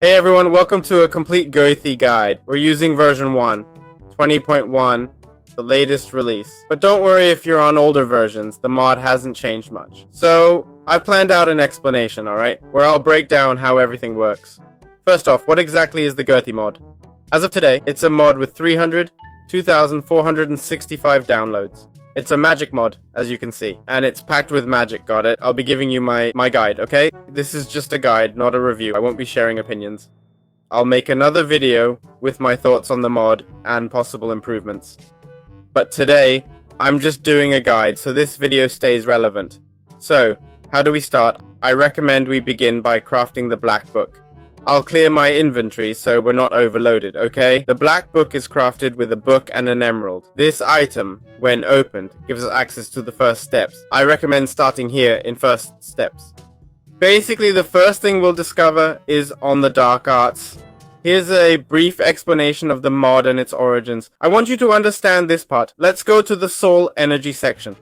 Hey everyone, welcome to a complete GOETY guide. We're using version 1, 20.1, the latest release. But don't worry if you're on older versions, the mod hasn't changed much. So, I planned out an explanation, alright, where I'll break down how everything works. First off, what exactly is the GOETY mod? As of today, it's a mod with 2,465 downloads. It's a magic mod, as you can see, and it's packed with magic, got it? I'll be giving you my guide, okay? This is just a guide, not a review. I won't be sharing opinions. I'll make another video with my thoughts on the mod and possible improvements. But today, I'm just doing a guide, so this video stays relevant. So, how do we start? I recommend we begin by crafting the black book. I'll clear my inventory so we're not overloaded, okay? The black book is crafted with a book and an emerald. This item, when opened, gives us access to the first steps. I recommend starting here in first steps. Basically, the first thing we'll discover is on the dark arts. Here's a brief explanation of the mod and its origins. I want you to understand this part. Let's go to the soul energy section.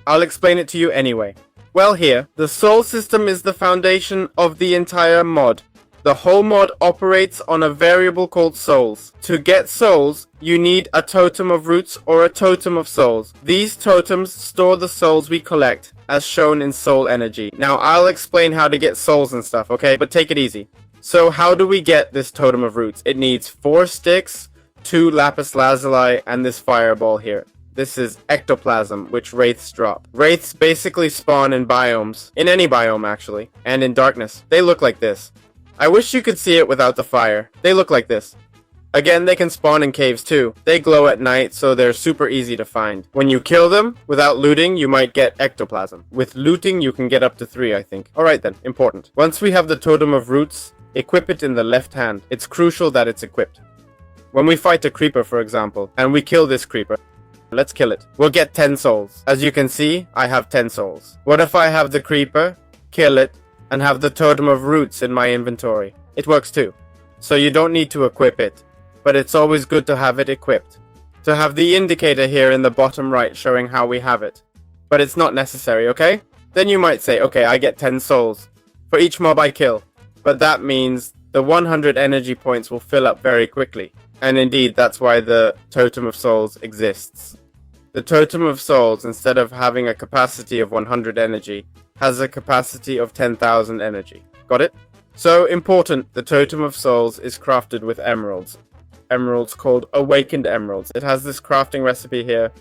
I'll explain it to you anyway. Well, here, the soul system is the foundation of the entire mod. The whole mod operates on a variable called souls. To get souls, you need a totem of roots or a totem of souls. These totems store the souls we collect, as shown in soul energy. Now, I'll explain how to get souls and stuff, okay? But take it easy. So, how do we get this totem of roots? It needs 4 sticks, 2 lapis lazuli, and this fireball here. This is ectoplasm, which wraiths drop. Wraiths basically spawn in biomes. In any biome, actually. And in darkness. They look like this. I wish you could see it without the fire. They look like this. Again, they can spawn in caves too. They glow at night, so they're super easy to find. When you kill them, without looting, you might get ectoplasm. With looting, you can get up to 3, I think. Alright then, important. Once we have the totem of roots, equip it in the left hand. It's crucial that it's equipped. When we fight a creeper, for example, and we kill this creeper, let's kill it. We'll get 10 souls. As you can see, I have 10 souls. What if I have the creeper, kill it, and have the totem of roots in my inventory? It works too. So you don't need to equip it, but it's always good to have it equipped. To have the indicator here in the bottom right showing how we have it. But it's not necessary, okay? Then you might say, okay, I get 10 souls for each mob I kill. But that means the 100 energy points will fill up very quickly. And indeed, that's why the totem of souls exists. The totem of souls, instead of having a capacity of 100 energy, has a capacity of 10,000 energy. Got it? So important, the totem of souls is crafted with emeralds. Emeralds called awakened emeralds. It has this crafting recipe here.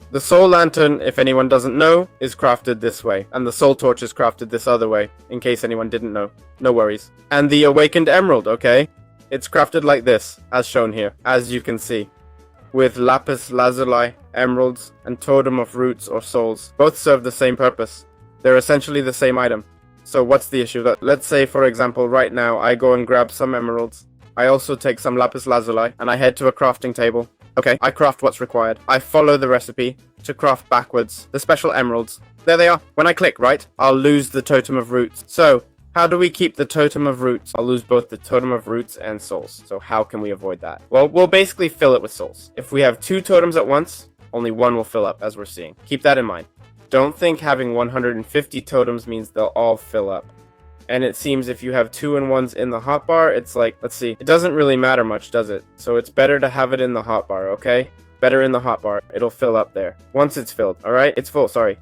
The soul lantern, if anyone doesn't know, is crafted this way. And the soul torch is crafted this other way, in case anyone didn't know. No worries. And the awakened emerald, okay? It's crafted like this, as shown here, as you can see. With lapis lazuli, emeralds, and totem of roots or souls. Both serve the same purpose. They're essentially the same item. So what's the issue? Let's say, for example, right now I go and grab some emeralds. I also take some lapis lazuli and I head to a crafting table. Okay, I craft what's required. I follow the recipe to craft backwards the special emeralds. There they are. When I click, right, I'll lose the totem of roots. So, how do we keep the totem of roots? I'll lose both the totem of roots and souls. So how can we avoid that? Well, we'll basically fill it with souls. If we have 2 totems at once, only 1 will fill up, as we're seeing. Keep that in mind. Don't think having 150 totems means they'll all fill up. And it seems if you have 2 and 1s in the hotbar, it's like, let's see, it doesn't really matter much, does it? So it's better to have it in the hotbar, okay? Better in the hotbar. It'll fill up there. Once it's filled, alright? It's full, sorry.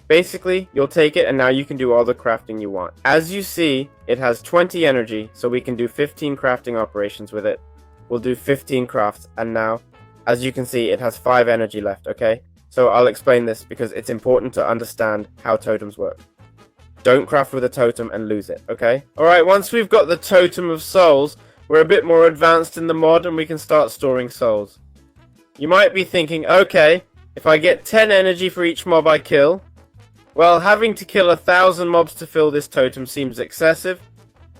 Basically, you'll take it and now you can do all the crafting you want. As you see, it has 20 energy, so we can do 15 crafting operations with it. We'll do 15 crafts, and now, as you can see, it has 5 energy left, okay? So I'll explain this because it's important to understand how totems work. Don't craft with a totem and lose it, okay? Alright, once we've got the totem of souls, we're a bit more advanced in the mod and we can start storing souls. You might be thinking, okay, if I get 10 energy for each mob I kill, well, having to kill 1,000 mobs to fill this totem seems excessive.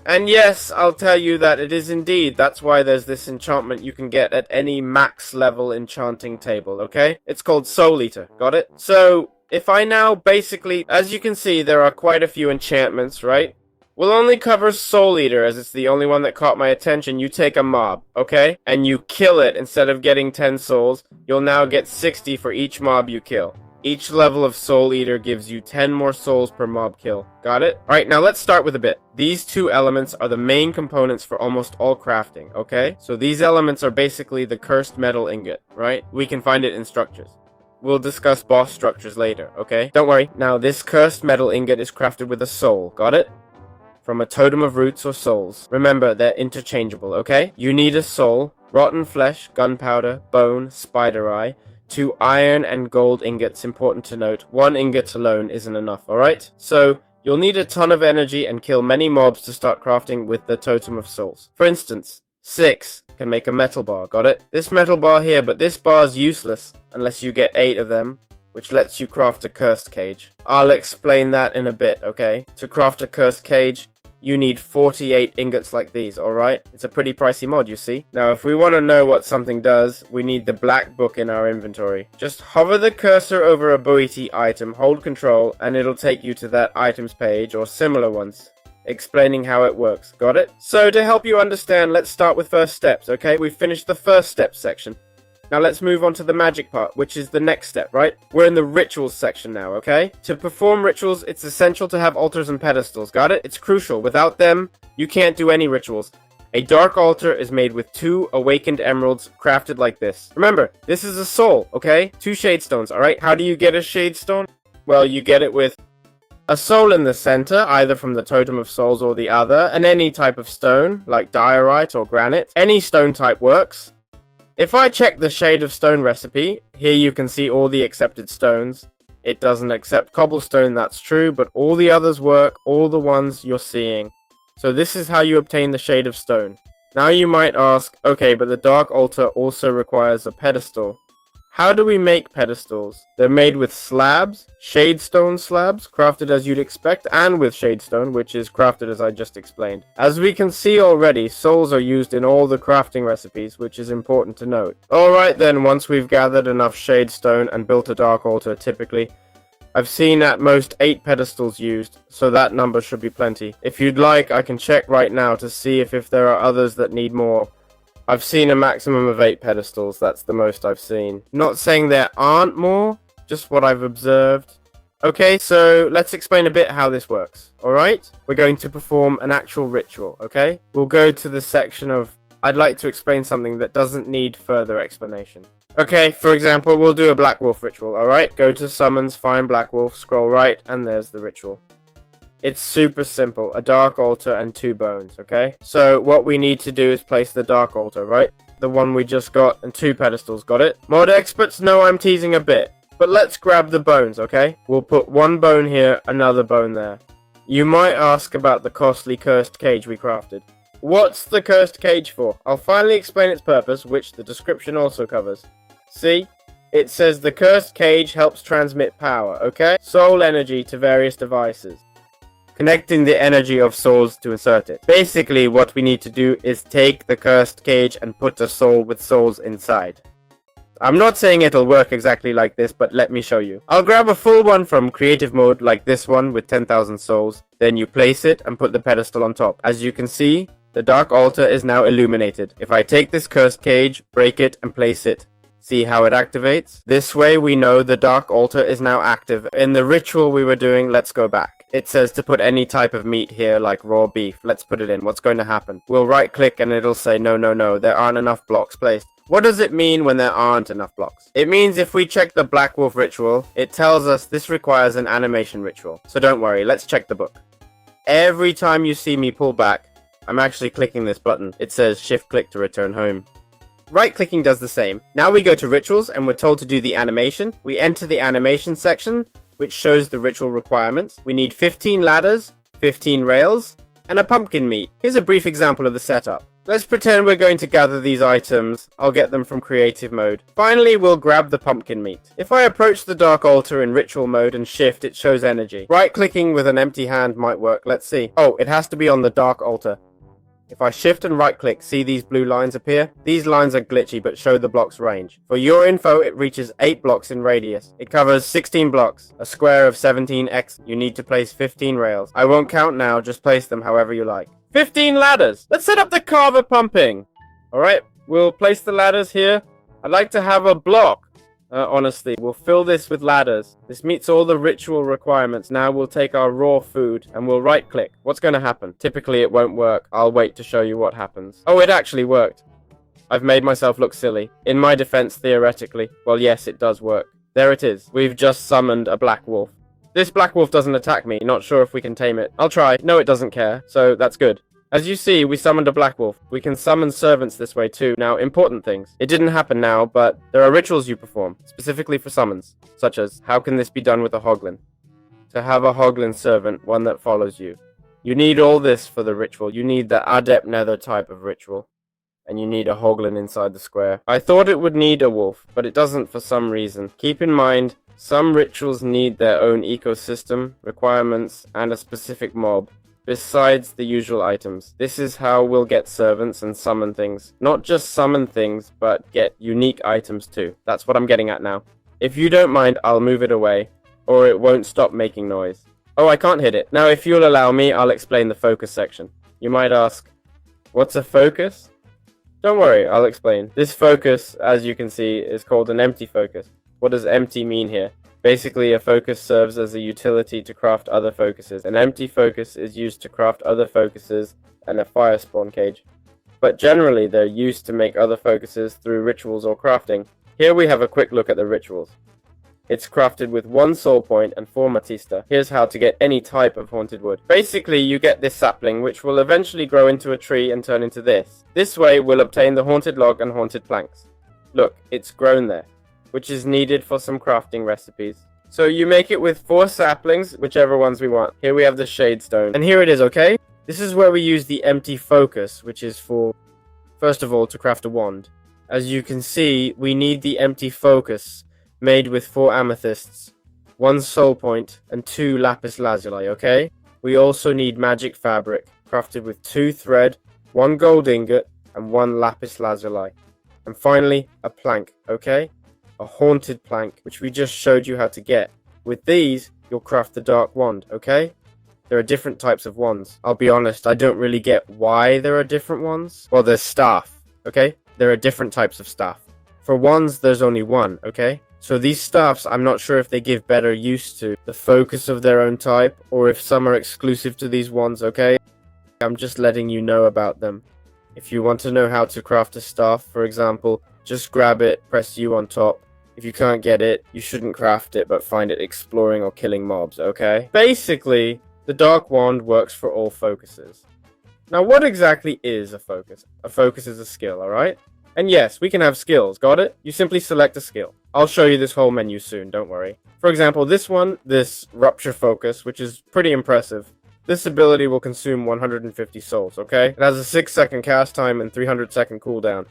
And yes, I'll tell you that it is indeed. That's why there's this enchantment you can get at any max level enchanting table, okay? It's called Soul Eater, got it? So, if I now basically, as you can see, there are quite a few enchantments, right? We'll only cover Soul Eater as it's the only one that caught my attention. You take a mob, okay? And you kill it. Instead of getting 10 souls, you'll now get 60 for each mob you kill. Each level of Soul Eater gives you 10 more souls per mob kill. Got it? Alright, now let's start with a bit. These two elements are the main components for almost all crafting, okay? So these elements are basically the cursed metal ingot, right? We can find it in structures. We'll discuss boss structures later, okay? Don't worry. Now, this cursed metal ingot is crafted with a soul. Got it? From a totem of roots or souls. Remember, they're interchangeable, okay? You need a soul, rotten flesh, gunpowder, bone, spider eye, 2 iron and gold ingots. Important to note, 1 ingot alone isn't enough, alright? So, you'll need a ton of energy and kill many mobs to start crafting with the totem of souls. For instance, 6 can make a metal bar, got it? This metal bar here, but this bar is useless unless you get 8 of them, which lets you craft a cursed cage. I'll explain that in a bit, okay? To craft a cursed cage, you need 48 ingots like these, alright? It's a pretty pricey mod, you see. Now, if we want to know what something does, we need the black book in our inventory. Just hover the cursor over a GOETY item, hold control, and it'll take you to that items page, or similar ones, explaining how it works. Got it? So, to help you understand, let's start with first steps, okay? We've finished the first step section. Now let's move on to the magic part, which is the next step, right? We're in the rituals section now, okay? To perform rituals, it's essential to have altars and pedestals, got it? It's crucial. Without them, you can't do any rituals. A dark altar is made with 2 awakened emeralds crafted like this. Remember, this is a soul, okay? 2 shade stones, alright? How do you get a shade stone? Well, you get it with a soul in the center, either from the totem of souls or the other, and any type of stone, like diorite or granite. Any stone type works. If I check the Shade of Stone recipe, here you can see all the accepted stones. It doesn't accept cobblestone, that's true, but all the others work, all the ones you're seeing. So this is how you obtain the Shade of Stone. Now you might ask, okay, but the Dark Altar also requires a pedestal. How do we make pedestals? They're made with slabs, shadestone slabs, crafted as you'd expect, and with shadestone, which is crafted as I just explained. As we can see already, souls are used in all the crafting recipes, which is important to note. Alright then, once we've gathered enough shadestone and built a dark altar, typically, I've seen at most 8 pedestals used, so that number should be plenty. If you'd like, I can check right now to see if there are others that need more. I've seen a maximum of 8 pedestals, that's the most I've seen. Not saying there aren't more, just what I've observed. Okay, so let's explain a bit how this works, alright? We're going to perform an actual ritual, okay? We'll go to the section of, I'd like to explain something that doesn't need further explanation. Okay, for example, we'll do a Black Wolf ritual, alright? Go to Summons, find Black Wolf, scroll right, and there's the ritual. It's super simple, a dark altar and 2 bones, okay? So what we need to do is place the dark altar, right? The one we just got, and 2 pedestals, got it? Mod experts know I'm teasing a bit, but let's grab the bones, okay? We'll put 1 bone here, another bone there. You might ask about the costly cursed cage we crafted. What's the cursed cage for? I'll finally explain its purpose, which the description also covers. See? It says the cursed cage helps transmit power, okay? Soul energy to various devices, connecting the energy of souls to insert it. Basically, what we need to do is take the cursed cage and put a soul with souls inside. I'm not saying it'll work exactly like this, but let me show you. I'll grab a full one from creative mode like this one with 10,000 souls. Then you place it and put the pedestal on top. As you can see, the dark altar is now illuminated. If I take this cursed cage, break it and place it, see how it activates? This way we know the dark altar is now active. In the ritual we were doing, let's go back. It says to put any type of meat here, like raw beef. Let's put it in. What's going to happen? We'll right click and it'll say, no, there aren't enough blocks placed. What does it mean when there aren't enough blocks? It means if we check the Black Wolf ritual, it tells us this requires an animation ritual. So don't worry, let's check the book. Every time you see me pull back, I'm actually clicking this button. It says shift click to return home. Right clicking does the same. Now we go to rituals and we're told to do the animation. We enter the animation section, which shows the ritual requirements. We need 15 ladders, 15 rails, and a pumpkin meat. Here's a brief example of the setup. Let's pretend we're going to gather these items. I'll get them from creative mode. Finally, we'll grab the pumpkin meat. If I approach the dark altar in ritual mode and shift, it shows energy. Right-clicking with an empty hand might work. Let's see. Oh, it has to be on the dark altar. If I shift and right-click, see these blue lines appear? These lines are glitchy but show the block's range. For your info, it reaches 8 blocks in radius. It covers 16 blocks, a square of 17x. You need to place 15 rails. I won't count now, just place them however you like. 15 ladders! Let's set up the carver pumping! Alright, we'll place the ladders here. I'd like to have a block Honestly, we'll fill this with ladders. This meets all the ritual requirements. Now we'll take our raw food and we'll right click. What's going to happen? Typically it won't work. I'll wait to show you what happens. Oh, it actually worked. I've made myself look silly. In my defense, theoretically, well, yes, it does work. There it is. We've just summoned a black wolf. This black wolf doesn't attack me. Not sure if we can tame it. I'll try. No, it doesn't care. So that's good. As you see, we summoned a black wolf. We can summon servants this way too. Now, important things. It didn't happen now, but there are rituals you perform, specifically for summons, such as, how can this be done with a hoglin? To have a hoglin servant, one that follows you. You need all this for the ritual. You need the adept nether type of ritual. And you need a hoglin inside the square. I thought it would need a wolf, but it doesn't for some reason. Keep in mind, some rituals need their own ecosystem, requirements, and a specific mob. Besides the usual items. This is how we'll get servants and summon things. Not just summon things, but get unique items too. That's what I'm getting at now. If you don't mind, I'll move it away, or it won't stop making noise. Oh, I can't hit it. Now, if you'll allow me, I'll explain the focus section. You might ask, what's a focus? Don't worry, I'll explain. This focus, as you can see, is called an empty focus. What does empty mean here? Basically, a focus serves as a utility to craft other focuses. An empty focus is used to craft other focuses and a fire spawn cage. But generally, they're used to make other focuses through rituals or crafting. Here we have a quick look at the rituals. It's crafted with 1 soul point and 4 matista. Here's how to get any type of haunted wood. Basically, you get this sapling, which will eventually grow into a tree and turn into this. This way, we'll obtain the haunted log and haunted planks. Look, it's grown there, which is needed for some crafting recipes. So you make it with 4 saplings, whichever ones we want. Here we have the shade stone. And here it is, okay? This is where we use the empty focus, which is for, first of all, to craft a wand. As you can see, we need the empty focus, made with 4 amethysts, 1 soul point, and 2 lapis lazuli, okay? We also need magic fabric, crafted with 2 thread, 1 gold ingot, and 1 lapis lazuli. And finally, a plank, okay? A haunted plank, which we just showed you how to get. With these, you'll craft the dark wand, okay? There are different types of wands. I'll be honest, I don't really get why there are different ones. Well, there's staff, okay? There are different types of staff. For wands, there's only 1, okay? So these staffs, I'm not sure if they give better use to the focus of their own type, or if some are exclusive to these wands, okay? I'm just letting you know about them. If you want to know how to craft a staff, for example, just grab it, press U on top. If you can't get it, you shouldn't craft it, but find it exploring or killing mobs, okay? Basically, the dark wand works for all focuses. Now, what exactly is a focus? A focus is a skill, alright? And yes, we can have skills, got it? You simply select a skill. I'll show you this whole menu soon, don't worry. For example, this one, this Rupture Focus, which is pretty impressive. This ability will consume 150 souls, okay? It has a 6-second cast time and 300-second cooldown.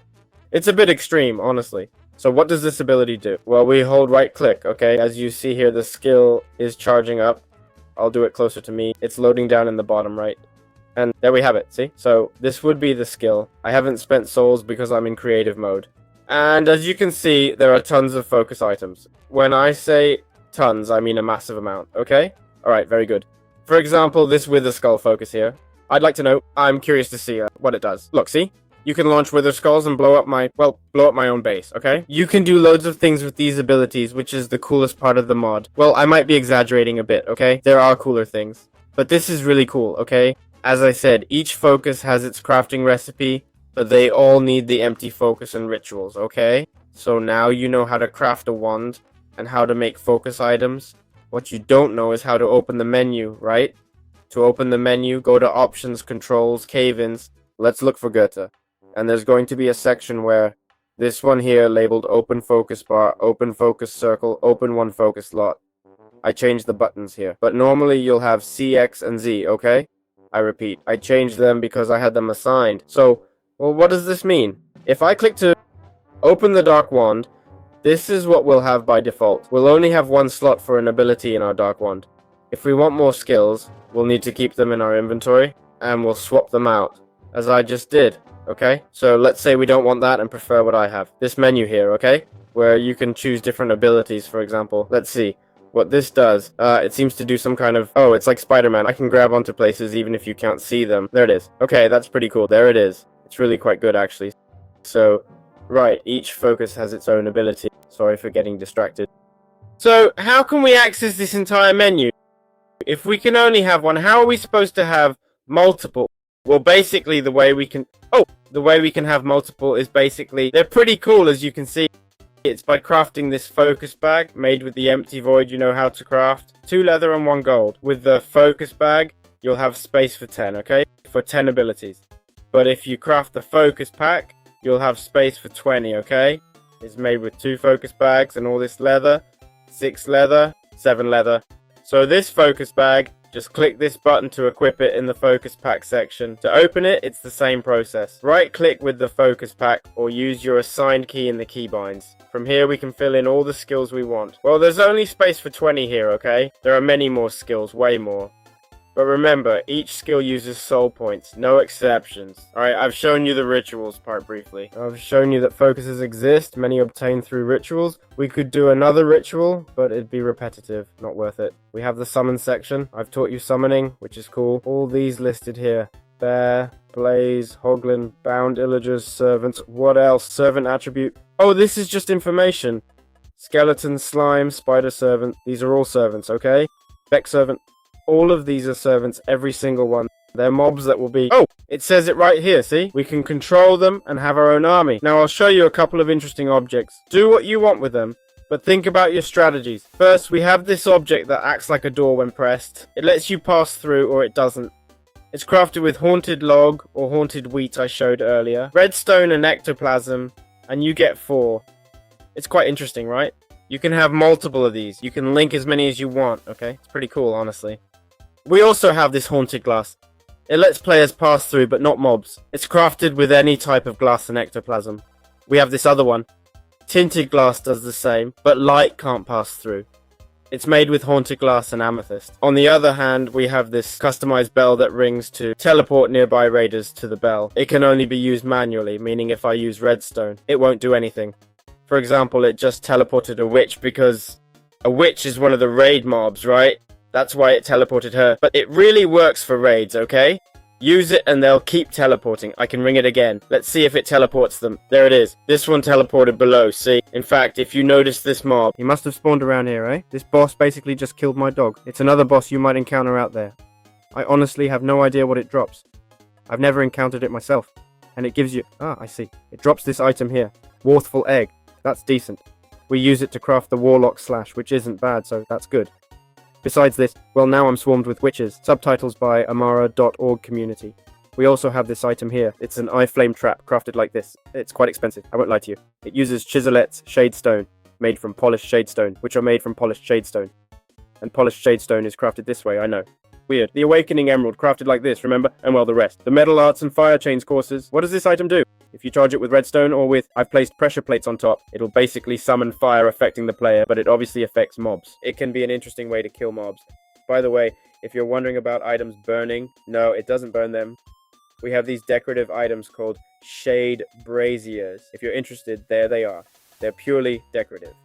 It's a bit extreme, honestly. So what does this ability do? Well, we hold right click, okay? As you see here, the skill is charging up. I'll do it closer to me. It's loading down in the bottom right. And there we have it, see? So this would be the skill. I haven't spent souls because I'm in creative mode. And as you can see, there are tons of focus items. When I say tons, I mean a massive amount, okay? Alright, very good. For example, this Wither Skull focus here. I'd like to know, I'm curious to see what it does. Look, see? You can launch Wither Skulls and blow up my own base, okay? You can do loads of things with these abilities, which is the coolest part of the mod. Well, I might be exaggerating a bit, okay? There are cooler things. But this is really cool, okay? As I said, each focus has its crafting recipe, but they all need the empty focus and rituals, okay? So now you know how to craft a wand and how to make focus items. What you don't know is how to open the menu, right? To open the menu, go to Options, Controls, Cave-ins. Let's look for GOETY. And there's going to be a section where this one here labeled Open Focus Bar, Open Focus Circle, Open One Focus Slot. I changed the buttons here, but normally you'll have C, X, and Z, okay? I repeat, I changed them because I had them assigned. So, well, what does this mean? If I click to open the Dark Wand, this is what we'll have by default. We'll only have 1 slot for an ability in our Dark Wand. If we want more skills, we'll need to keep them in our inventory, and we'll swap them out, as I just did, okay? So let's say we don't want that and prefer what I have. This menu here, okay? Where you can choose different abilities, for example. Let's see what this does. It seems to do some kind of... Oh, it's like Spider-Man. I can grab onto places even if you can't see them. There it is. Okay, that's pretty cool. There it is. It's really quite good, actually. So, Right, each focus has its own ability. Sorry for getting distracted. So, how can we access this entire menu? If we can only have one, how are we supposed to have multiple? Well, basically the way we can have multiple is basically, they're pretty cool as you can see. It's by crafting this focus bag made with the empty void you know how to craft. 2 leather and 1 gold. With the focus bag, you'll have space for 10, okay? For 10 abilities. But if you craft the focus pack, you'll have space for 20, okay? It's made with 2 focus bags and all this leather. 6 leather, 7 leather. So this focus bag, just click this button to equip it in the focus pack section. To open it, it's the same process. Right click with the focus pack or use your assigned key in the keybinds. From here we can fill in all the skills we want. Well, there's only space for 20 here, okay? There are many more skills, way more. But remember, each skill uses soul points, no exceptions. Alright, I've shown you the rituals part briefly. I've shown you that focuses exist, many obtained through rituals. We could do another ritual, but it'd be repetitive, not worth it. We have the summon section. I've taught you summoning, which is cool. All these listed here. Bear, Blaze, Hoglin, Bound Illagers, Servants. What else? Servant attribute. Oh, this is just information. Skeleton, Slime, Spider Servant. These are all servants, okay? Beck Servant. All of these are servants, every single one. They're mobs that will be... Oh! It says it right here, see? We can control them and have our own army. Now I'll show you a couple of interesting objects. Do what you want with them, but think about your strategies. First, we have this object that acts like a door when pressed. It lets you pass through or it doesn't. It's crafted with haunted log or haunted wheat I showed earlier. Redstone and ectoplasm, and you get 4. It's quite interesting, right? You can have multiple of these. You can link as many as you want, okay? It's pretty cool, honestly. We also have this haunted glass. It lets players pass through, but not mobs. It's crafted with any type of glass and ectoplasm. We have this other one. Tinted glass does the same, but light can't pass through. It's made with haunted glass and amethyst. On the other hand, we have this customized bell that rings to teleport nearby raiders to the bell. It can only be used manually, meaning if I use redstone, it won't do anything. For example, it just teleported a witch because a witch is one of the raid mobs, right? That's why it teleported her. But it really works for raids, okay? Use it and they'll keep teleporting. I can ring it again. Let's see if it teleports them. There it is. This one teleported below, see? In fact, if you notice this mob... He must have spawned around here, eh? This boss basically just killed my dog. It's another boss you might encounter out there. I honestly have no idea what it drops. I've never encountered it myself. And it gives you... Ah, I see. It drops this item here. Worthful egg. That's decent. We use it to craft the Warlock Slash, which isn't bad, so that's good. Besides this, well, now I'm swarmed with witches. Subtitles by amara.org community. We also have this item here. It's an eye flame trap, crafted like this. It's quite expensive, I won't lie to you. It uses chiselette's shadestone, made from polished shadestone, which are made from polished shadestone. And polished shadestone is crafted this way, I know. Weird. The Awakening Emerald, crafted like this, remember? And well, the rest. The Metal Arts and Fire Chains courses. What does this item do? If you charge it with redstone or with, I've placed pressure plates on top, it'll basically summon fire affecting the player, but it obviously affects mobs. It can be an interesting way to kill mobs. By the way, if you're wondering about items burning, no, it doesn't burn them. We have these decorative items called Shade Braziers. If you're interested, there they are. They're purely decorative.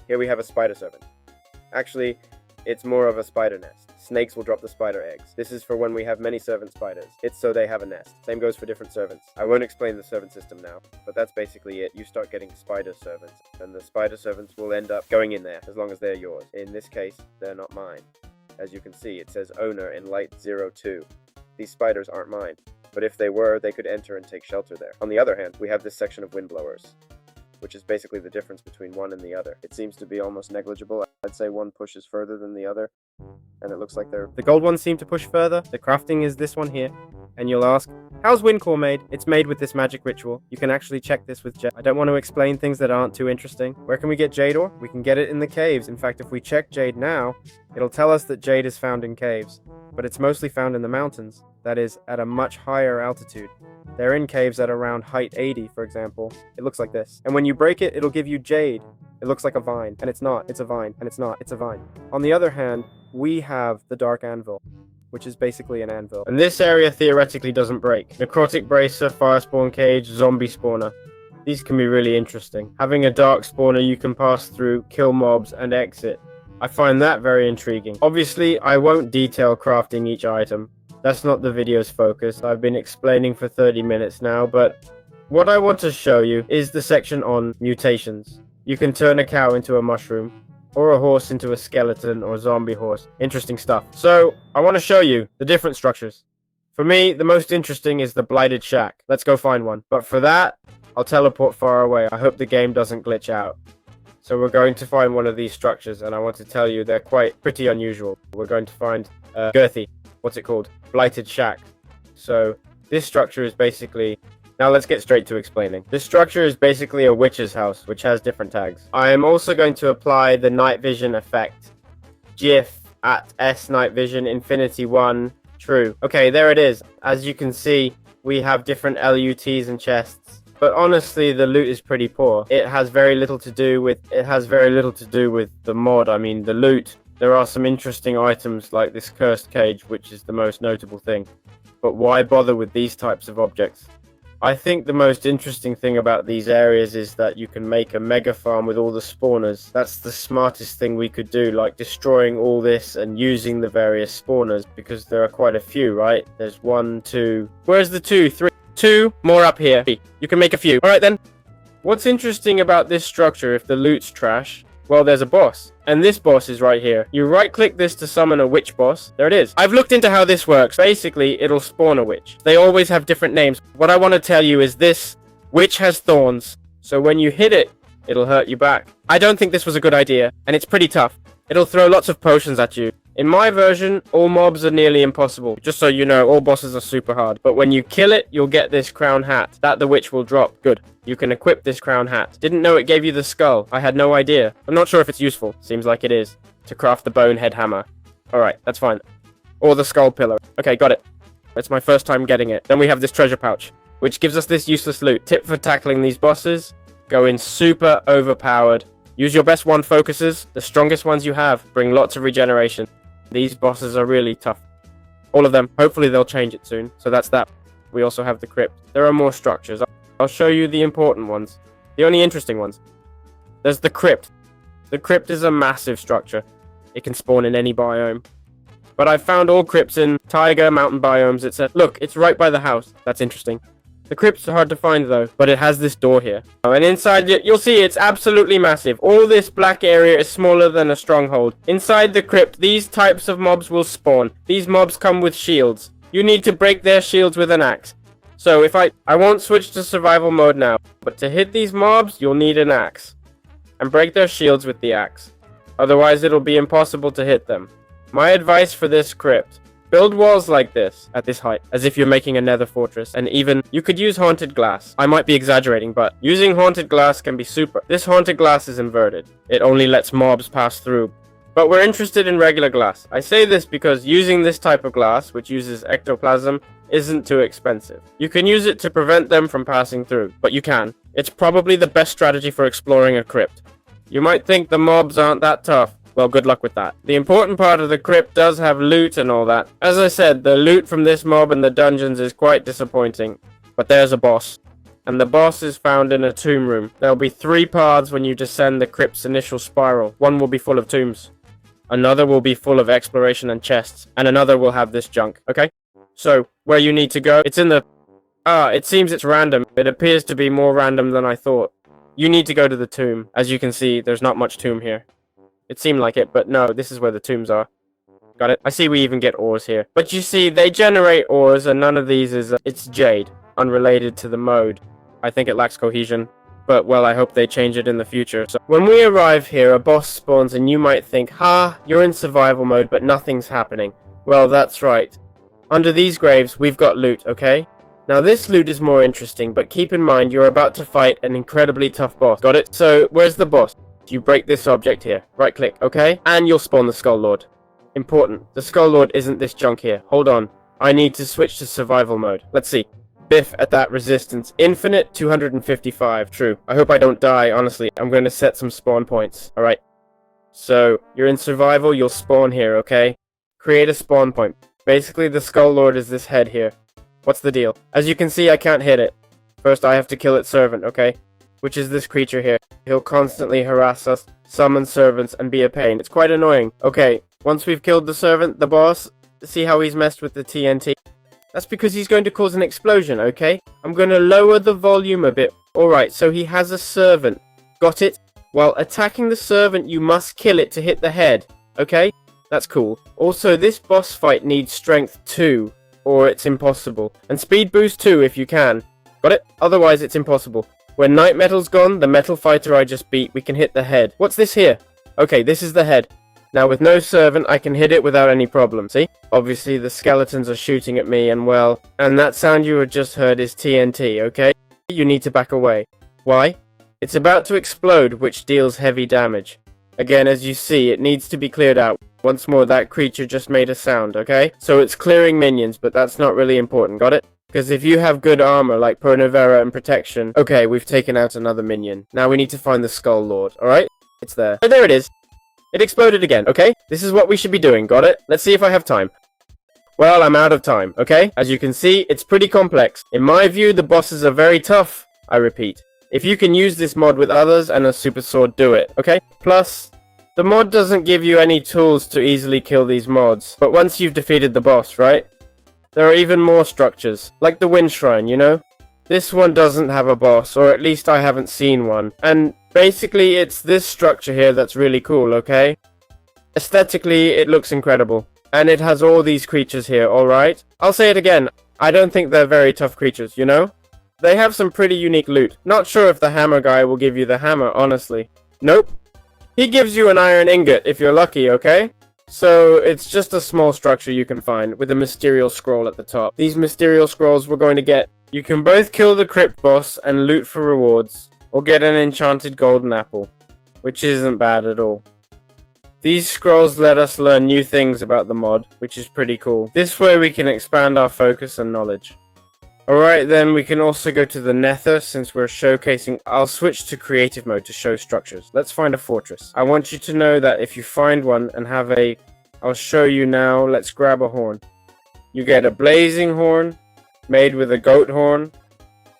Here we have a spider servant. Actually, it's more of a spider nest. Snakes will drop the spider eggs. This is for when we have many servant spiders. It's so they have a nest. Same goes for different servants. I won't explain the servant system now, but that's basically it. You start getting spider servants, and the spider servants will end up going in there as long as they're yours. In this case, they're not mine. As you can see, it says owner in light 02. These spiders aren't mine, but if they were, they could enter and take shelter there. On the other hand, we have this section of windblowers, which is basically the difference between one and the other. It seems to be almost negligible. I'd say one pushes further than the other, and it looks like they're... The gold ones seem to push further. The crafting is this one here. And you'll ask, how's Windcore made? It's made with this magic ritual. You can actually check this with Jade. I don't want to explain things that aren't too interesting. Where can we get Jade ore? We can get it in the caves. In fact, if we check Jade now, it'll tell us that Jade is found in caves. But it's mostly found in the mountains. That is, at a much higher altitude. They're in caves at around height 80, for example. It looks like this. And when you break it, it'll give you Jade. It looks like a vine, and it's not. It's a vine, and it's not. It's a vine. On the other hand, we have the Dark Anvil, which is basically an anvil. And this area theoretically doesn't break. Necrotic Bracer, Fire Spawn Cage, Zombie Spawner. These can be really interesting. Having a Dark Spawner you can pass through, kill mobs, and exit. I find that very intriguing. Obviously, I won't detail crafting each item. That's not the video's focus. I've been explaining for 30 minutes now, but what I want to show you is the section on mutations. You can turn a cow into a mushroom, or a horse into a skeleton or zombie horse. Interesting stuff. So, I want to show you the different structures. For me, the most interesting is the blighted shack. Let's go find one. But for that, I'll teleport far away. I hope the game doesn't glitch out. So we're going to find one of these structures, and I want to tell you they're pretty unusual. We're going to find GOETY. What's it called? Blighted shack. So this structure is basically... Now let's get straight to explaining. This structure is basically a witch's house, which has different tags. I am also going to apply the night vision effect. GIF at S night vision infinity 1 true. Okay, there it is. As you can see, we have different LUTs and chests. But honestly, the loot is pretty poor. It has very little to do with the mod. I mean, the loot. There are some interesting items like this cursed cage, which is the most notable thing. But why bother with these types of objects? I think the most interesting thing about these areas is that you can make a mega farm with all the spawners. That's the smartest thing we could do, like destroying all this and using the various spawners, because there are quite a few, right? There's 1, 2... Where's the 2? 3... 2 more up here. You can make a few. Alright then. What's interesting about this structure if the loot's trash? Well, there's a boss. And this boss is right here. You right-click this to summon a witch boss. There it is. I've looked into how this works. Basically, it'll spawn a witch. They always have different names. What I want to tell you is this witch has thorns. So when you hit it, it'll hurt you back. I don't think this was a good idea. And it's pretty tough. It'll throw lots of potions at you. In my version, all mobs are nearly impossible. Just so you know, all bosses are super hard. But when you kill it, you'll get this crown hat. That the witch will drop. Good. You can equip this crown hat. Didn't know it gave you the skull. I had no idea. I'm not sure if it's useful. Seems like it is. To craft the bonehead hammer. Alright, that's fine. Or the skull pillar. Okay, got it. It's my first time getting it. Then we have this treasure pouch, which gives us this useless loot. Tip for tackling these bosses. Go in super overpowered. Use your best 1 focuses. The strongest ones you have. Bring lots of regeneration. These bosses are really tough. All of them. Hopefully they'll change it soon. So that's that. We also have the crypt. There are more structures. I'll show you the important ones. The only interesting ones. There's the crypt. The crypt is a massive structure. It can spawn in any biome. But I've found all crypts in taiga, mountain biomes, etc. Look, it's right by the house. That's interesting. The crypts are hard to find though, but it has this door here. And inside it, you'll see it's absolutely massive. All this black area is smaller than a stronghold. Inside the crypt, these types of mobs will spawn. These mobs come with shields. You need to break their shields with an axe. So if I won't switch to survival mode now, but to hit these mobs, you'll need an axe. And break their shields with the axe. Otherwise, it'll be impossible to hit them. My advice for this crypt. Build walls like this, at this height, as if you're making a nether fortress, and even, you could use haunted glass. I might be exaggerating, but using haunted glass can be super. This haunted glass is inverted. It only lets mobs pass through. But we're interested in regular glass. I say this because using this type of glass, which uses ectoplasm, isn't too expensive. You can use it to prevent them from passing through, but you can. It's probably the best strategy for exploring a crypt. You might think the mobs aren't that tough. Well, good luck with that. The important part of the crypt does have loot and all that. As I said, the loot from this mob and the dungeons is quite disappointing. But there's a boss. And the boss is found in a tomb room. There'll be 3 paths when you descend the crypt's initial spiral. One will be full of tombs. Another will be full of exploration and chests. And another will have this junk, okay? So, where you need to go, it's in the... it seems it's random. It appears to be more random than I thought. You need to go to the tomb. As you can see, there's not much tomb here. It seemed like it, but no, this is where the tombs are. Got it? I see we even get ores here. But you see, they generate ores, and none of these is... it's jade, unrelated to the mode. I think it lacks cohesion. But, well, I hope they change it in the future. So, when we arrive here, a boss spawns, and you might think, ha, you're in survival mode, but nothing's happening. Well, that's right. Under these graves, we've got loot, okay? Now, this loot is more interesting, but keep in mind, you're about to fight an incredibly tough boss. Got it? So, where's the boss? You break this object here. Right-click, okay? And you'll spawn the Skull Lord. Important. The Skull Lord isn't this junk here. Hold on. I need to switch to survival mode. Let's see. Biff at that resistance. Infinite 255. True. I hope I don't die, honestly. I'm going to set some spawn points. Alright. So, you're in survival, you'll spawn here, okay? Create a spawn point. Basically, the Skull Lord is this head here. What's the deal? As you can see, I can't hit it. First, I have to kill its servant, okay? Which is this creature here. He'll constantly harass us, summon servants, and be a pain. It's quite annoying. Okay, once we've killed the servant, the boss, see how he's messed with the TNT? That's because he's going to cause an explosion, okay? I'm going to lower the volume a bit. Alright, so he has a servant. Got it? While attacking the servant, you must kill it to hit the head, okay? That's cool. Also, this boss fight needs strength 2, or it's impossible. And speed boost 2 if you can. Got it? Otherwise, it's impossible. When Night Metal's gone, the metal fighter I just beat, we can hit the head. What's this here? Okay, this is the head. Now, with no servant, I can hit it without any problem, see? Obviously, the skeletons are shooting at me, and well... And that sound you had just heard is TNT, okay? You need to back away. Why? It's about to explode, which deals heavy damage. Again, as you see, it needs to be cleared out. Once more, that creature just made a sound, okay? So it's clearing minions, but that's not really important, got it? Because if you have good armor, like Pronavera and Protection... Okay, we've taken out another minion. Now we need to find the Skull Lord, alright? It's there. Oh, there it is. It exploded again, okay? This is what we should be doing, got it? Let's see if I have time. Well, I'm out of time, okay? As you can see, it's pretty complex. In my view, the bosses are very tough, I repeat. If you can use this mod with others and a super sword, do it, okay? Plus, the mod doesn't give you any tools to easily kill these mods. But once you've defeated the boss, right? There are even more structures, like the Wind Shrine, you know? This one doesn't have a boss, or at least I haven't seen one. And basically, it's this structure here that's really cool, okay? Aesthetically, it looks incredible. And it has all these creatures here, alright? I'll say it again, I don't think they're very tough creatures, you know? They have some pretty unique loot. Not sure if the hammer guy will give you the hammer, honestly. Nope. He gives you an iron ingot, if you're lucky, okay? So, it's just a small structure you can find, with a mysterious scroll at the top. These mysterious scrolls we're going to get. You can both kill the crypt boss and loot for rewards, or get an enchanted golden apple, which isn't bad at all. These scrolls let us learn new things about the mod, which is pretty cool. This way we can expand our focus and knowledge. Alright then, we can also go to the Nether since we're showcasing. I'll switch to creative mode to show structures. Let's find a fortress. I want you to know that if you find one and have a... I'll show you now. Let's grab a horn. You get a blazing horn, made with a goat horn,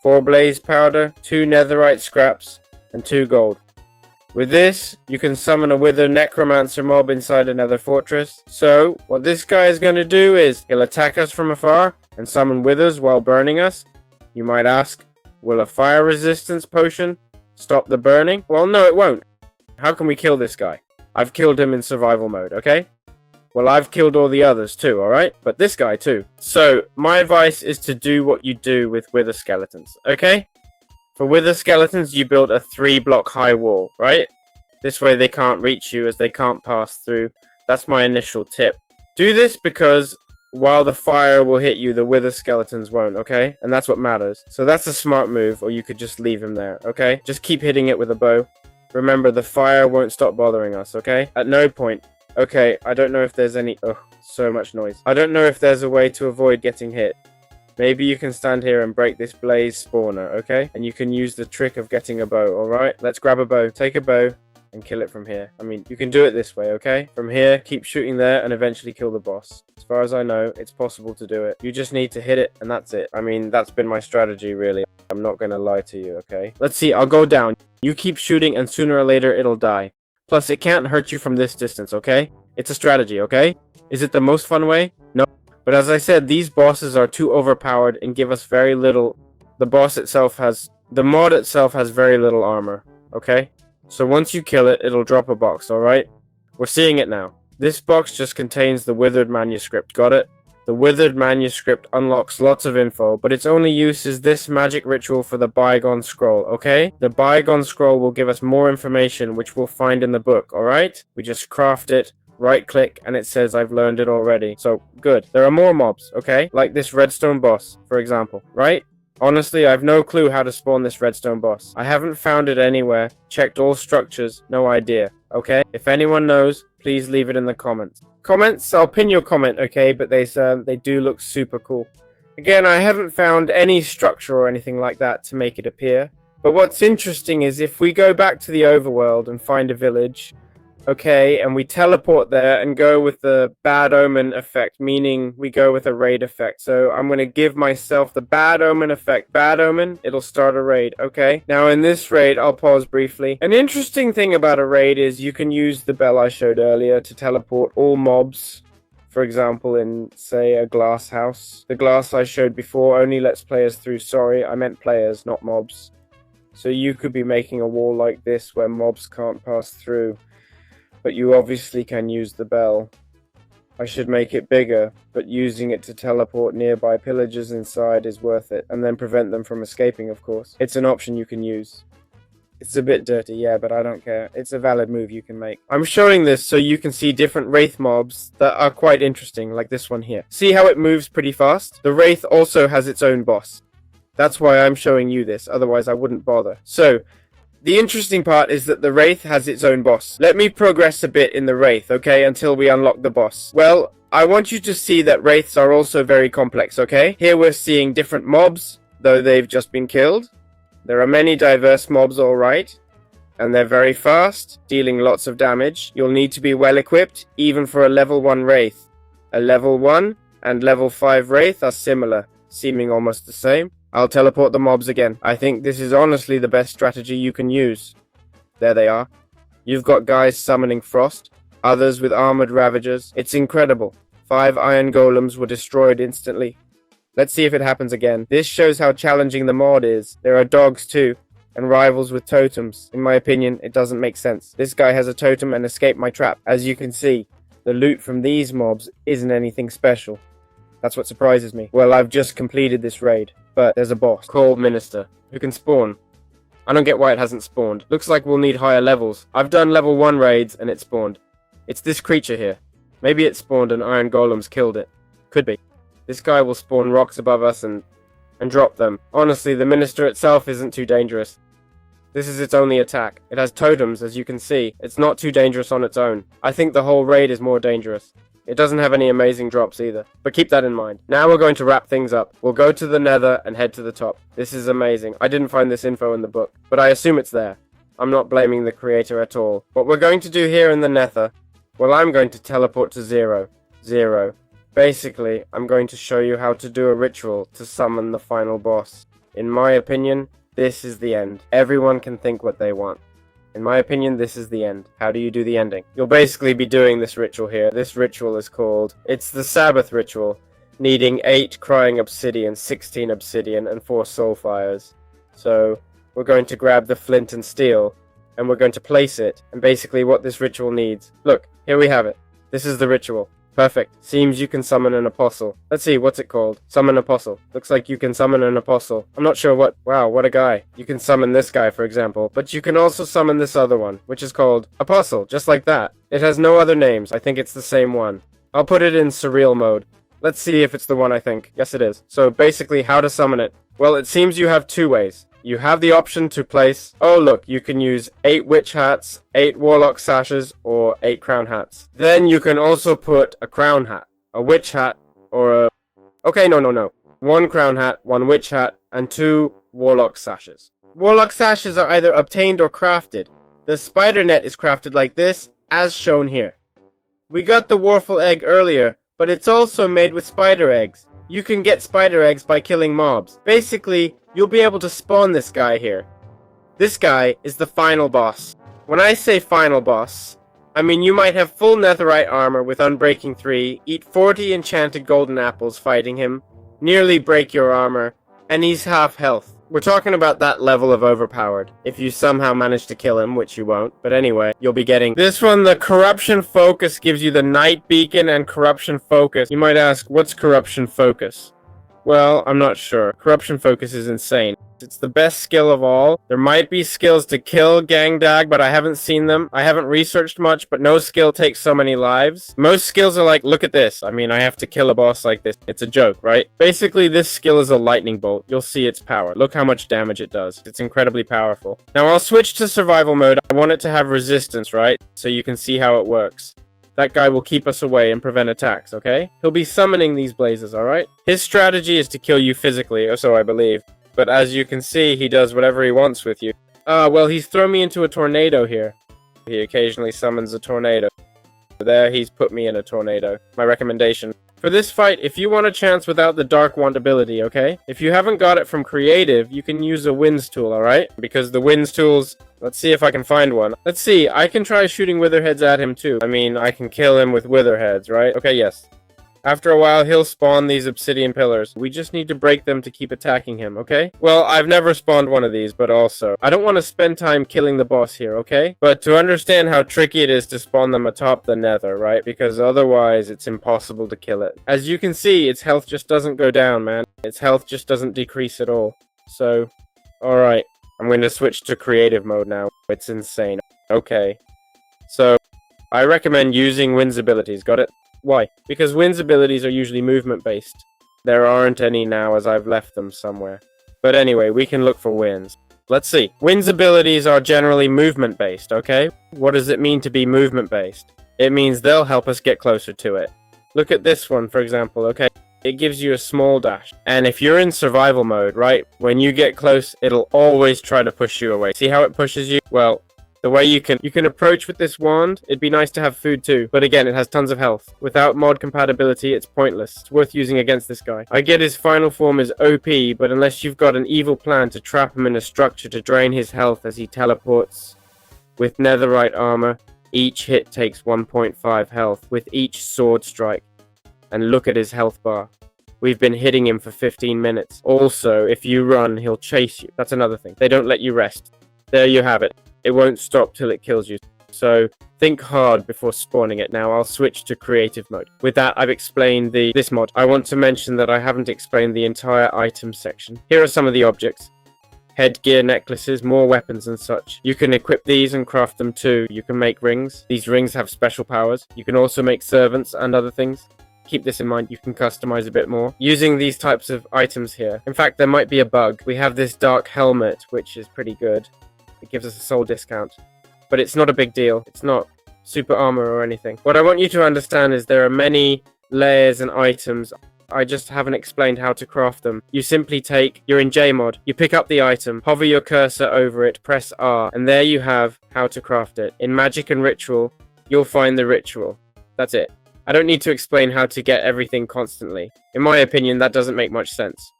4 blaze powder, 2 netherite scraps, and 2 gold. With this, you can summon a withered necromancer mob inside another fortress. So, what this guy is going to do is, he'll attack us from afar, and summon withers while burning us. You might ask, will a fire resistance potion stop the burning? Well, no it won't. How can we kill this guy? I've killed him in survival mode, okay? Well, I've killed all the others too, alright? But this guy too. So, my advice is to do what you do with wither skeletons, okay? For wither skeletons, you build a 3-block high wall, right? This way they can't reach you as they can't pass through. That's my initial tip. Do this because while the fire will hit you, the wither skeletons won't, okay? And that's what matters. So that's a smart move, or you could just leave him there, okay? Just keep hitting it with a bow. Remember, the fire won't stop bothering us, okay? At no point. Okay, I don't know if there's any... Ugh, so much noise. I don't know if there's a way to avoid getting hit. Maybe you can stand here and break this blaze spawner, okay? And you can use the trick of getting a bow, alright? Let's grab a bow. Take a bow and kill it from here. I mean, you can do it this way, okay? From here, keep shooting there and eventually kill the boss. As far as I know, it's possible to do it. You just need to hit it and that's it. I mean, that's been my strategy, really. I'm not gonna lie to you, okay? Let's see, I'll go down. You keep shooting and sooner or later it'll die. Plus, it can't hurt you from this distance, okay? It's a strategy, okay? Is it the most fun way? No. But as I said, these bosses are too overpowered and give us very little... The mod itself has very little armor, okay? So once you kill it, it'll drop a box, alright? We're seeing it now. This box just contains the withered manuscript, got it? The withered manuscript unlocks lots of info, but its only use is this magic ritual for the bygone scroll, okay? The bygone scroll will give us more information, which we'll find in the book, alright? We just craft it, right click, and it says I've learned it already. So, good. There are more mobs, okay? Like this redstone boss, for example, right? Honestly, I've no clue how to spawn this redstone boss. I haven't found it anywhere, checked all structures, no idea, okay? If anyone knows, please leave it in the comments. Comments? I'll pin your comment, okay? But they do look super cool. Again, I haven't found any structure or anything like that to make it appear. But what's interesting is if we go back to the overworld and find a village, okay, and we teleport there and go with the bad omen effect, meaning we go with a raid effect. So I'm going to give myself the bad omen effect. Bad omen, it'll start a raid, okay? Now in this raid, I'll pause briefly. An interesting thing about a raid is you can use the bell I showed earlier to teleport all mobs For example, in, say, a glass house. The glass I showed before only lets players through. Sorry, I meant players, not mobs. So you could be making a wall like this where mobs can't pass through, but you obviously can use the bell. I should make it bigger, but using it to teleport nearby pillagers inside is worth it, and then prevent them from escaping, of course. It's an option you can use. It's a bit dirty, yeah, but I don't care. It's a valid move you can make. I'm showing this so you can see different Wraith mobs that are quite interesting, like this one here. See how it moves pretty fast? The Wraith also has its own boss. That's why I'm showing you this, otherwise I wouldn't bother. So, the interesting part is that the Wraith has its own boss. Let me progress a bit in the Wraith, okay, until we unlock the boss. Well, I want you to see that Wraiths are also very complex, okay? Here we're seeing different mobs, though they've just been killed. There are many diverse mobs, alright, and they're very fast, dealing lots of damage. You'll need to be well equipped, even for a level 1 Wraith. A level 1 and level 5 Wraith are similar, seeming almost the same. I'll teleport the mobs again. I think this is honestly the best strategy you can use. There they are. You've got guys summoning Frost, others with armored Ravagers. It's incredible. 5 Iron Golems were destroyed instantly. Let's see if it happens again. This shows how challenging the mod is. There are dogs too, and rivals with totems. In my opinion, it doesn't make sense. This guy has a totem and escaped my trap. As you can see, the loot from these mobs isn't anything special. That's what surprises me. Well, I've just completed this raid, but there's a boss called Minister who can spawn. I don't get why it hasn't spawned. Looks like we'll need higher levels. I've done level 1 raids and it spawned. It's this creature here. Maybe it spawned and Iron Golems killed it. Could be. This guy will spawn rocks above us and drop them. Honestly, the Minister itself isn't too dangerous. This is its only attack. It has totems, as you can see. It's not too dangerous on its own. I think the whole raid is more dangerous. It doesn't have any amazing drops either, but keep that in mind. Now we're going to wrap things up. We'll go to the Nether and head to the top. This is amazing. I didn't find this info in the book, but I assume it's there. I'm not blaming the creator at all. What we're going to do here in the Nether, well, I'm going to teleport to 0. 0. Basically, I'm going to show you how to do a ritual to summon the final boss. In my opinion, this is the end. Everyone can think what they want. In my opinion, this is the end. How do you do the ending? You'll basically be doing this ritual here. This ritual is called... It's the Sabbath ritual, needing 8 crying obsidian, 16 obsidian, and 4 soul fires. So, we're going to grab the flint and steel, and we're going to place it, and basically what this ritual needs. Look, here we have it. This is the ritual. Perfect. Seems you can summon an apostle. Let's see, what's it called? Summon apostle. Looks like you can summon an apostle. I'm not sure what... Wow, what a guy. You can summon this guy, for example. But you can also summon this other one, which is called apostle, just like that. It has no other names. I think it's the same one. I'll put it in surreal mode. Let's see if it's the one I think. Yes, it is. So basically, how to summon it. Well, it seems you have 2 ways. You have the option to place... Oh, look, you can use 8 witch hats, 8 warlock sashes, or 8 crown hats. Then you can also put a crown hat, a witch hat, or a... Okay, no. 1 crown hat, 1 witch hat, and 2 warlock sashes. Warlock sashes are either obtained or crafted. The spider net is crafted like this, as shown here. We got the Warful egg earlier, but it's also made with spider eggs. You can get spider eggs by killing mobs. Basically, you'll be able to spawn this guy here. This guy is the final boss. When I say final boss, I mean you might have full netherite armor with Unbreaking 3, eat 40 enchanted golden apples fighting him, nearly break your armor, and he's half health. We're talking about that level of overpowered, if you somehow manage to kill him, which you won't. But anyway, you'll be getting this one. The Corruption Focus gives you the Night Beacon and Corruption Focus. You might ask, what's Corruption Focus? Well, I'm not sure. Corruption Focus is insane. It's the best skill of all. There might be skills to kill Gangdag, but I haven't seen them. I haven't researched much, but no skill takes so many lives. Most skills are like, look at this. I mean, I have to kill a boss like this. It's a joke, right? Basically, this skill is a lightning bolt. You'll see its power. Look how much damage it does. It's incredibly powerful. Now, I'll switch to survival mode. I want it to have resistance, right? So you can see how it works. That guy will keep us away and prevent attacks, okay? He'll be summoning these blazes, alright? His strategy is to kill you physically, or so I believe. But as you can see, he does whatever he wants with you. Well, he's thrown me into a tornado here. He occasionally summons a tornado. There, he's put me in a tornado. My recommendation. For this fight, if you want a chance without the Dark Wand ability, okay? If you haven't got it from Creative, you can use a Winds tool, alright? Because the Winds tools... Let's see if I can find one. Let's see, I can try shooting Witherheads at him too. I mean, I can kill him with Witherheads, right? Okay, yes. After a while, he'll spawn these obsidian pillars. We just need to break them to keep attacking him, okay? Well, I've never spawned one of these, but also, I don't want to spend time killing the boss here, okay? But to understand how tricky it is to spawn them atop the nether, right? Because otherwise, it's impossible to kill it. As you can see, its health just doesn't go down, man. Its health just doesn't decrease at all. So, alright. I'm going to switch to creative mode now. It's insane. Okay. So, I recommend using Wynn's abilities, got it? Why? Because Wynn's abilities are usually movement-based. There aren't any now as I've left them somewhere. But anyway, we can look for Wynn's. Let's see. Wynn's abilities are generally movement-based, okay? What does it mean to be movement-based? It means they'll help us get closer to it. Look at this one, for example, okay? It gives you a small dash. And if you're in survival mode, right? When you get close, it'll always try to push you away. See how it pushes you? Well, the way you can approach with this wand, it'd be nice to have food too. But again, it has tons of health. Without mod compatibility, it's pointless. It's worth using against this guy. I get his final form is OP, but unless you've got an evil plan to trap him in a structure to drain his health as he teleports with netherite armor, each hit takes 1.5 health with each sword strike. And look at his health bar. We've been hitting him for 15 minutes. Also, if you run, he'll chase you. That's another thing. They don't let you rest. There you have it. It won't stop till it kills you. So think hard before spawning it. Now I'll switch to creative mode. With that, I've explained this mod. I want to mention that I haven't explained the entire item section. Here are some of the objects. Headgear, necklaces, more weapons and such. You can equip these and craft them too. You can make rings. These rings have special powers. You can also make servants and other things. Keep this in mind, you can customize a bit more using these types of items here. In fact, there might be a bug. We have this dark helmet, which is pretty good. It gives us a soul discount, but it's not a big deal. It's not super armor or anything. What I want you to understand is there are many layers and items. I just haven't explained how to craft them. You simply you're in Jmod, you pick up the item, hover your cursor over it, press R, and there you have how to craft it. In Magic and Ritual, you'll find the ritual. That's it. I don't need to explain how to get everything constantly. In my opinion, that doesn't make much sense.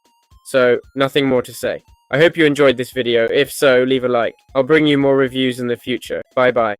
So, nothing more to say. I hope you enjoyed this video. If so, leave a like. I'll bring you more reviews in the future. Bye bye.